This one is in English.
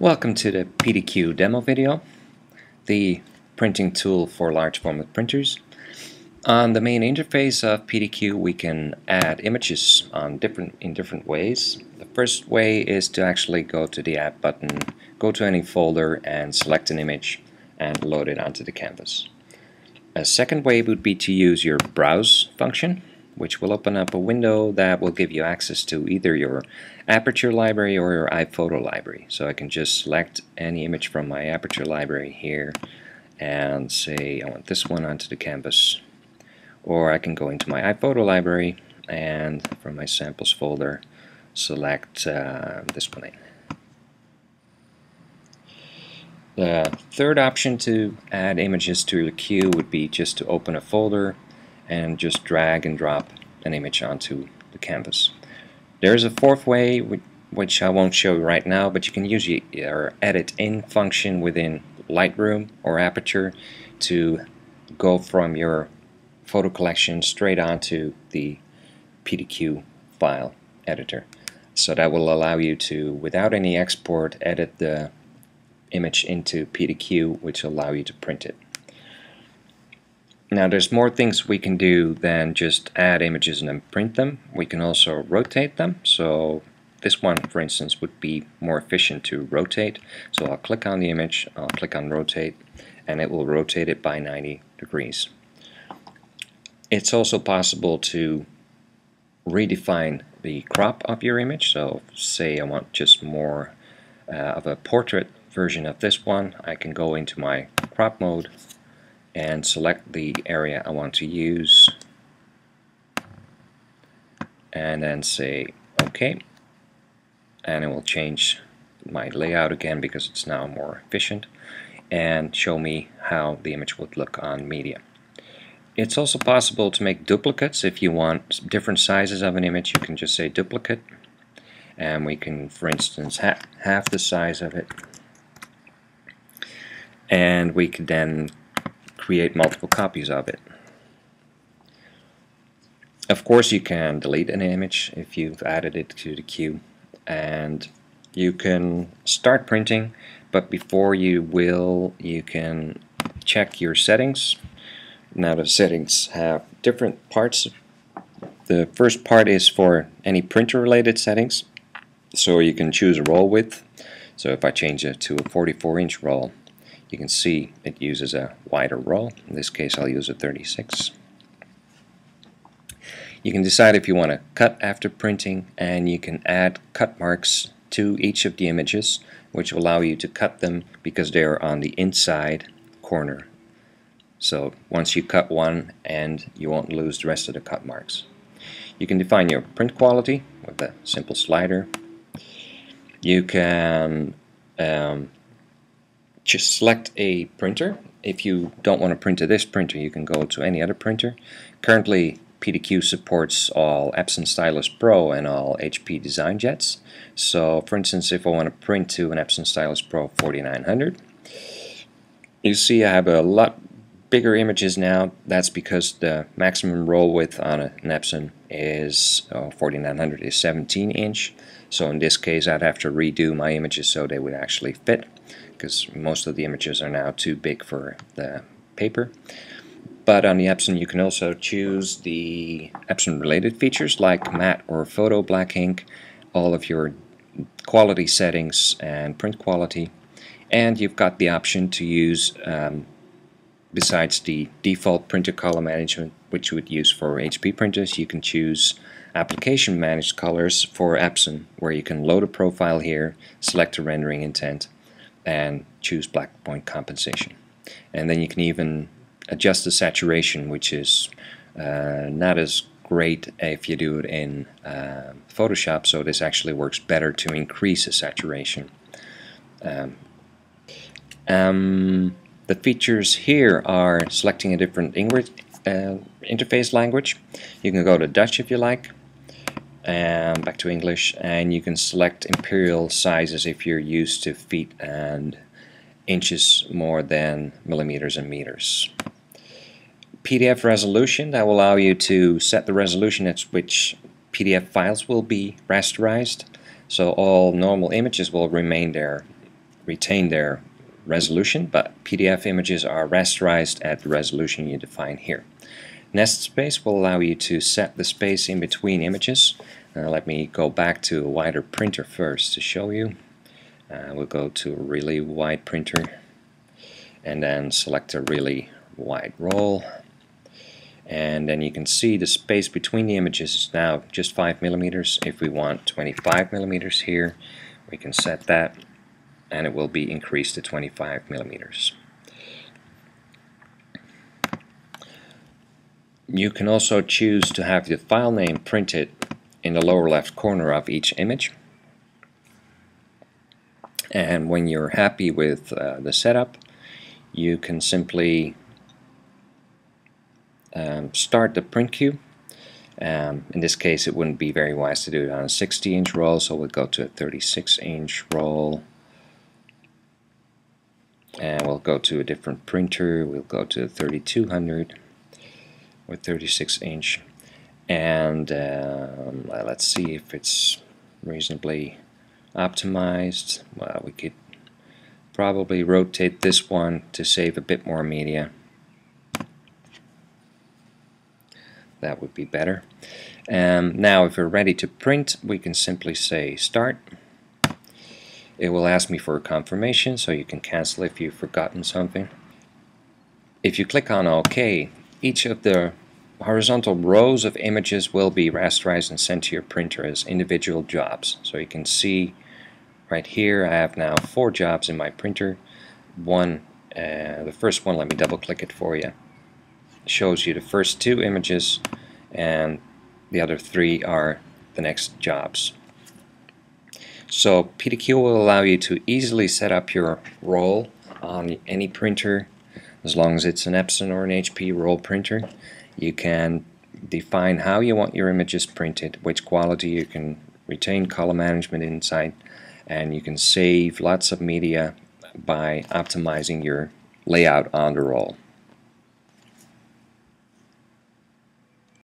Welcome to the PDQ demo video, the printing tool for large format printers. On the main interface of PDQ we can add images in different ways. The first way is to actually go to the Add button, go to any folder and select an image and load it onto the canvas. A second way would be to use your Browse function, which will open up a window that will give you access to either your Aperture library or your iPhoto library. So I can just select any image from my Aperture library here and say I want this one onto the canvas. Or I can go into my iPhoto library and from my samples folder select this one in. The third option to add images to your queue would be just to open a folder and just drag and drop an image onto the canvas. There's a fourth way which I won't show you right now, but you can use your edit in function within Lightroom or Aperture to go from your photo collection straight onto the PDQ file editor. So that will allow you to, without any export, edit the image into PDQ, which will allow you to print it. Now there's more things we can do than just add images and then print them. We can also rotate them. So this one, for instance, would be more efficient to rotate. So I'll click on the image, I'll click on rotate, and it will rotate it by 90 degrees. It's also possible to redefine the crop of your image. So say I want just more of a portrait version of this one, I can go into my crop mode and select the area I want to use and then say OK, and it will change my layout again because it's now more efficient and show me how the image would look on media. It's also possible to make duplicates. If you want different sizes of an image, you can just say duplicate and we can, for instance, half the size of it, and we could then create multiple copies of it. Of course you can delete an image if you've added it to the queue, and you can start printing, but before you will, you can check your settings. Now the settings have different parts. The first part is for any printer related settings, so you can choose a roll width. So if I change it to a 44-inch roll, you can see it uses a wider roll. In this case I'll use a 36. You can decide if you want to cut after printing, and you can add cut marks to each of the images, which will allow you to cut them because they are on the inside corner. So once you cut one end, you won't lose the rest of the cut marks. You can define your print quality with a simple slider. You can just select a printer. If you don't want to print to this printer, you can go to any other printer. Currently PDQ supports all Epson Stylus Pro and all HP Design Jets. So for instance, if I want to print to an Epson Stylus Pro 4900, you see I have a lot bigger images now. That's because the maximum roll width on an Epson is 4900 is 17-inch. So in this case I'd have to redo my images so they would actually fit, because most of the images are now too big for the paper. But on the Epson you can also choose the Epson related features like matte or photo black ink, all of your quality settings and print quality, and you've got the option to use besides the default printer color management, which you would use for HP printers, you can choose application managed colors for Epson, where you can load a profile here, select a rendering intent, and choose black point compensation. And then you can even adjust the saturation, which is not as great if you do it in Photoshop, so this actually works better to increase the saturation. The features here are selecting a different interface language. You can go to Dutch if you like, and back to English, and you can select imperial sizes if you're used to feet and inches more than millimeters and meters. PDF resolution, that will allow you to set the resolution at which PDF files will be rasterized. So all normal images will remain there retain their resolution, but PDF images are rasterized at the resolution you define here. Nested space will allow you to set the space in between images. Let me go back to a wider printer first to show you. We'll go to a really wide printer and then select a really wide roll, and then you can see the space between the images is now just 5 millimeters. If we want 25 millimeters here, we can set that and it will be increased to 25 millimeters. You can also choose to have the file name printed in the lower left corner of each image. And when you're happy with the setup, you can simply start the print queue. In this case, it wouldn't be very wise to do it on a 60-inch roll, so we'll go to a 36-inch roll. And we'll go to a different printer. We'll go to 3200 or 36-inch. And let's see if it's reasonably optimized. Well, we could probably rotate this one to save a bit more media. That would be better. Now if we're ready to print, we can simply say start. It will ask me for a confirmation, so you can cancel if you've forgotten something. If you click on OK, each of the horizontal rows of images will be rasterized and sent to your printer as individual jobs. So you can see right here I have now 4 jobs in my printer. The first one, let me double click it for you, shows you the first 2 images, and the other 3 are the next jobs. So PDQ will allow you to easily set up your roll on any printer, as long as it's an Epson or an HP roll printer. You can define how you want your images printed, which quality. You can retain color management inside, and you can save lots of media by optimizing your layout on the roll.